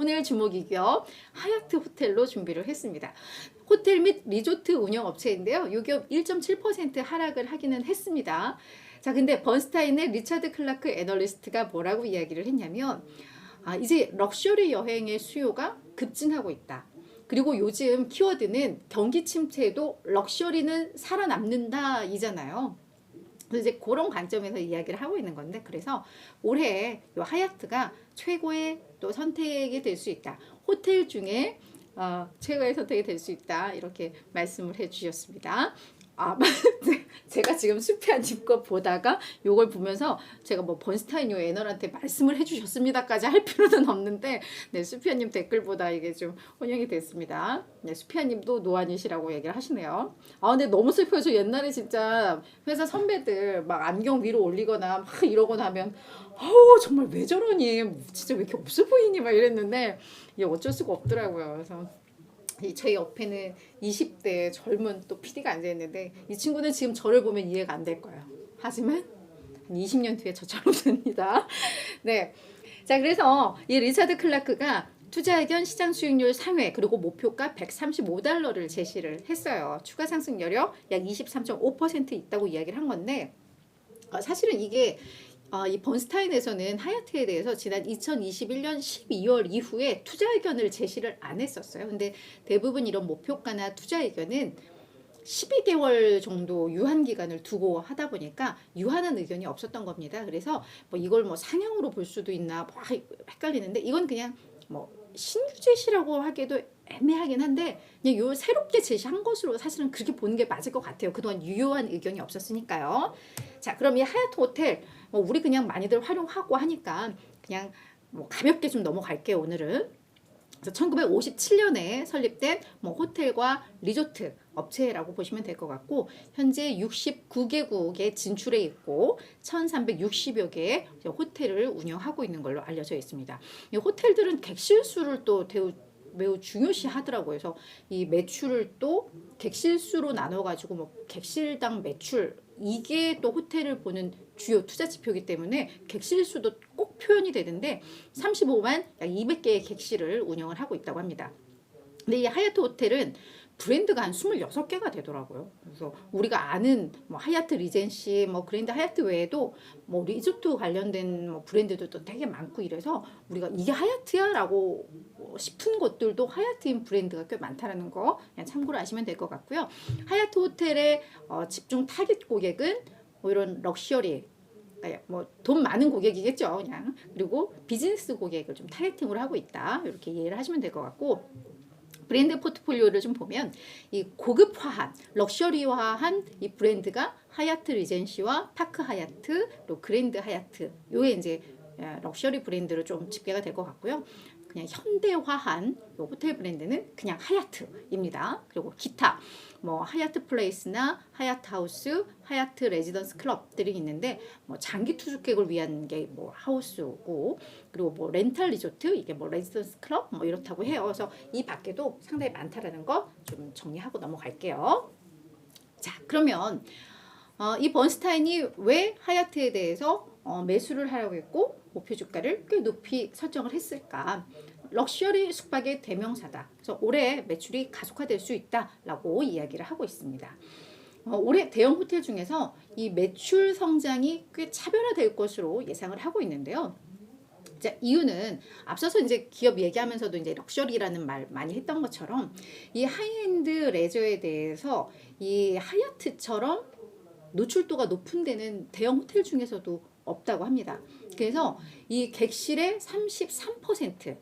오늘 주목이 기업 하얏트 호텔로 준비를 했습니다. 호텔 및 리조트 운영 업체인데요. 이 기업 1.7% 하락을 하기는 했습니다. 자, 근데 번스타인의 리차드 클라크 애널리스트가 뭐라고 이야기를 했냐면 이제 럭셔리 여행의 수요가 급증하고 있다. 그리고 요즘 키워드는 경기 침체에도 럭셔리는 살아남는다 이잖아요. 그래서 이제 그런 관점에서 이야기를 하고 있는 건데, 그래서 올해 요 하얏트가 최고의 또 선택이 될 수 있다. 호텔 중에 최고의 선택이 될 수 있다. 이렇게 말씀을 해주셨습니다. 제가 지금 수피아님 거 보다가 요걸 보면서 제가 뭐 번스타인 요 애널한테 말씀을 해주셨습니다까지 할 필요는 없는데, 네, 수피아님 댓글보다 이게 좀 혼용이 됐습니다. 네, 수피아님도 노안이시라고 얘기를 하시네요. 근데 너무 슬퍼요. 저 옛날에 진짜 회사 선배들 막 안경 위로 올리거나 막 이러거나 하면 정말 왜 저러니, 진짜 왜 이렇게 없어 보이니 막 이랬는데 이게 어쩔 수가 없더라고요. 그래서 제 옆에는 20대 젊은 또 PD가 앉아있는데, 이 친구는 지금 저를 보면 이해가 안 될 거예요. 하지만 한 20년 뒤에 저처럼 됩니다. 네. 자, 그래서 이 리차드 클라크가 투자 의견 시장 수익률 상회 그리고 목표가 $135를 제시를 했어요. 추가 상승 여력 약 23.5% 있다고 이야기를 한 건데, 사실은 이게 이 번스타인에서는 하얏트에 대해서 지난 2021년 12월 이후에 투자 의견을 제시를 안 했었어요. 근데 대부분 이런 목표가나 투자 의견은 12개월 정도 유한 기간을 두고 하다 보니까 유한한 의견이 없었던 겁니다. 그래서 뭐 이걸 뭐 상향으로 볼 수도 있나 뭐 헷갈리는데, 이건 그냥 뭐 신규 제시라고 하기에도 애매하긴 한데 그냥 요 새롭게 제시한 것으로 사실은 그렇게 보는 게 맞을 것 같아요. 그동안 유효한 의견이 없었으니까요. 자, 그럼 이 하얏트 호텔 우리 그냥 많이들 활용하고 하니까 그냥 뭐 가볍게 좀 넘어갈게요, 오늘은. 그래서 1957년에 설립된 호텔과 리조트 업체라고 보시면 될 것 같고, 현재 69개국에 진출해 있고 1360여 개의 호텔을 운영하고 있는 걸로 알려져 있습니다. 이 호텔들은 객실 수를 또 매우 중요시 하더라고요. 그래서 이 매출을 또 객실수로 나눠가지고 객실당 매출, 이게 또 호텔을 보는 주요 투자 지표이기 때문에 객실수도 꼭 표현이 되는데 35만 약 200개의 객실을 운영을 하고 있다고 합니다. 근데 이 하얏트 호텔은 브랜드가 한 26개가 되더라고요. 그래서 우리가 아는 하얏트 리젠시, 그랜드 하얏트 외에도 리조트 관련된 브랜드들도 되게 많고, 이래서 우리가 이게 하얏트야? 라고 싶은 것들도 하얏트인 브랜드가 꽤 많다는 거 그냥 참고로 아시면 될 것 같고요. 하얏트 호텔의 집중 타깃 고객은 이런 럭셔리, 돈 많은 고객이겠죠, 그냥. 그리고 비즈니스 고객을 좀 타겟팅으로 하고 있다, 이렇게 이해를 하시면 될 것 같고, 브랜드 포트폴리오를 좀 보면 이 고급화한, 럭셔리화한 이 브랜드가 하얏트 리젠시와 파크 하얏트, 또 그랜드 하얏트, 요게 이제 럭셔리 브랜드로 좀 집계가 될 것 같고요. 그냥 현대화한 요 호텔 브랜드는 그냥 하얏트입니다. 그리고 기타 하얏트 플레이스나 하얏트 하우스, 하얏트 레지던스 클럽들이 있는데 장기 투숙객을 위한 게 하우스고, 그리고 렌탈 리조트, 이게 레지던스 클럽 이렇다고 해요. 그래서 이 밖에도 상당히 많다라는 거 좀 정리하고 넘어갈게요. 자, 그러면 이 번스타인이 왜 하얏트에 대해서 매수를 하라고 했고 목표 주가를 꽤 높이 설정을 했을까? 럭셔리 숙박의 대명사다. 그래서 올해 매출이 가속화될 수 있다라고 이야기를 하고 있습니다. 올해 대형 호텔 중에서 이 매출 성장이 꽤 차별화될 것으로 예상을 하고 있는데요. 자, 이유는 앞서서 이제 기업 얘기하면서도 이제 럭셔리라는 말 많이 했던 것처럼 이 하이엔드 레저에 대해서 이 하얏트처럼 노출도가 높은 데는 대형 호텔 중에서도 없다고 합니다. 그래서 이 객실의 33%, 그러니까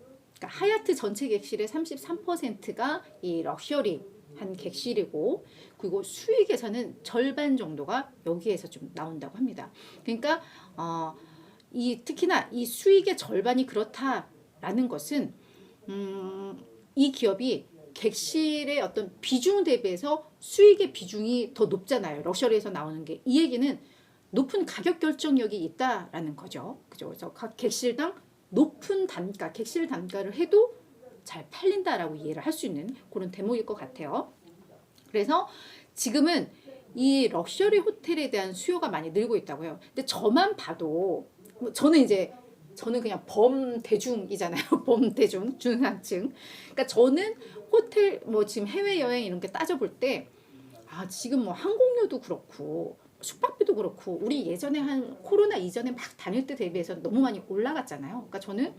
하얏트 전체 객실의 33%가 이 럭셔리한 객실이고, 그리고 수익에서는 절반 정도가 여기에서 좀 나온다고 합니다. 그러니까 특히나 이 수익의 절반이 그렇다라는 것은 이 기업이 객실의 어떤 비중 대비해서 수익의 비중이 더 높잖아요. 럭셔리에서 나오는 게. 이 얘기는 높은 가격 결정력이 있다라는 거죠. 그죠? 그래서 각 객실당 높은 단가, 객실 단가를 해도 잘 팔린다라고 이해를 할 수 있는 그런 대목일 것 같아요. 그래서 지금은 이 럭셔리 호텔에 대한 수요가 많이 늘고 있다고요. 근데 저만 봐도 저는 이제 저는 그냥 범대중이잖아요. 범대중, 중산층. 그러니까 저는 호텔 뭐 지금 해외여행 이런 게 따져볼 때 지금 뭐 항공료도 그렇고 숙박비도 그렇고 우리 예전에 한 코로나 이전에 막 다닐 때 대비해서 너무 많이 올라갔잖아요. 그러니까 저는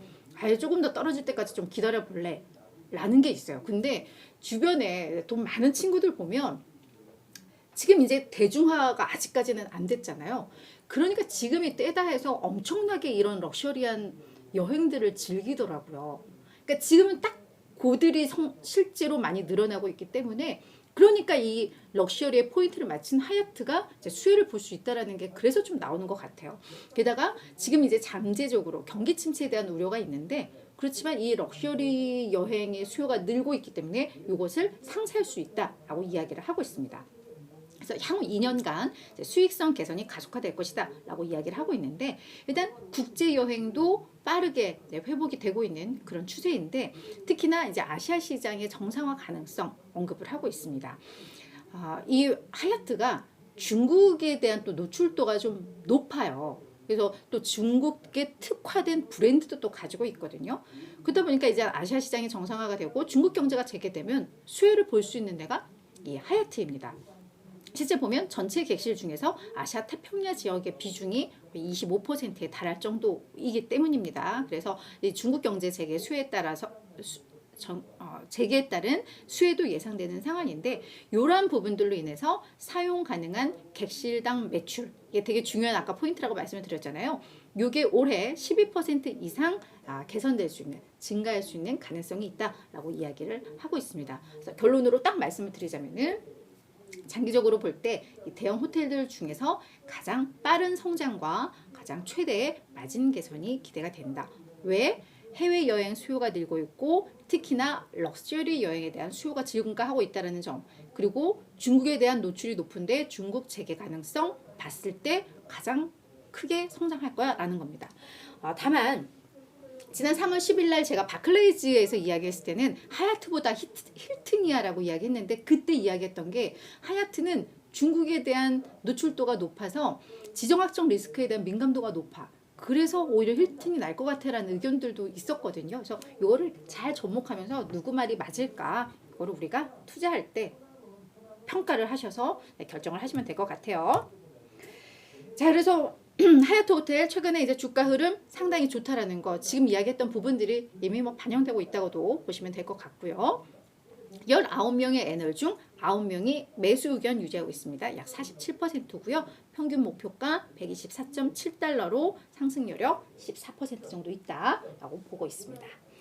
조금 더 떨어질 때까지 좀 기다려 볼래 라는 게 있어요. 근데 주변에 돈 많은 친구들 보면 지금 이제 대중화가 아직까지는 안 됐잖아요. 그러니까 지금이 때다 해서 엄청나게 이런 럭셔리한 여행들을 즐기더라고요. 그러니까 지금은 딱 고들이 실제로 많이 늘어나고 있기 때문에 그러니까 이 럭셔리의 포인트를 맞춘 하얏트가 이제 수혜를 볼 수 있다라는 게 그래서 좀 나오는 것 같아요. 게다가 지금 이제 잠재적으로 경기 침체에 대한 우려가 있는데 그렇지만 이 럭셔리 여행의 수요가 늘고 있기 때문에 이것을 상쇄할 수 있다라고 이야기를 하고 있습니다. 그래서 향후 2년간 수익성 개선이 가속화될 것이다 라고 이야기를 하고 있는데 일단 국제여행도 빠르게 회복이 되고 있는 그런 추세인데 특히나 이제 아시아 시장의 정상화 가능성 언급을 하고 있습니다. 이 하얏트가 중국에 대한 또 노출도가 좀 높아요. 그래서 또 중국에 특화된 브랜드도 또 가지고 있거든요. 그러다 보니까 이제 아시아 시장이 정상화가 되고 중국 경제가 재개되면 수혜를 볼 수 있는 데가 이 하얏트입니다. 실제 보면 전체 객실 중에서 아시아 태평양 지역의 비중이 25%에 달할 정도이기 때문입니다. 그래서 중국 경제 재개 수혜에 따라서 재개에 따른 수혜도 예상되는 상황인데 이러한 부분들로 인해서 사용 가능한 객실당 매출 이게 되게 중요한 아까 포인트라고 말씀을 드렸잖아요. 이게 올해 12% 이상 개선될 수 있는 증가할 수 있는 가능성이 있다라고 이야기를 하고 있습니다. 그래서 결론으로 딱 말씀을 드리자면은 장기적으로 볼 때 대형 호텔들 중에서 가장 빠른 성장과 가장 최대의 마진 개선이 기대가 된다. 왜? 해외여행 수요가 늘고 있고 특히나 럭셔리 여행에 대한 수요가 증가하고 있다는 점 그리고 중국에 대한 노출이 높은데 중국 재개 가능성 봤을 때 가장 크게 성장할 거야 라는 겁니다. 다만 지난 3월 10일 날 제가 바클레이즈에서 이야기했을 때는 하얏트보다 힐튼이야라고 이야기했는데 그때 이야기했던 게 하얏트는 중국에 대한 노출도가 높아서 지정학적 리스크에 대한 민감도가 높아. 그래서 오히려 힐튼이 날 것 같아라는 의견들도 있었거든요. 그래서 이거를 잘 접목하면서 누구 말이 맞을까 이거를 우리가 투자할 때 평가를 하셔서 결정을 하시면 될 것 같아요. 자, 그래서 하얏트 호텔 최근에 이제 주가 흐름 상당히 좋다라는 거 지금 이야기했던 부분들이 이미 뭐 반영되고 있다고도 보시면 될 것 같고요. 19명의 애널 중 9명이 매수 의견 유지하고 있습니다. 약 47%고요. 평균 목표가 124.7달러로 상승 여력 14% 정도 있다라고 보고 있습니다.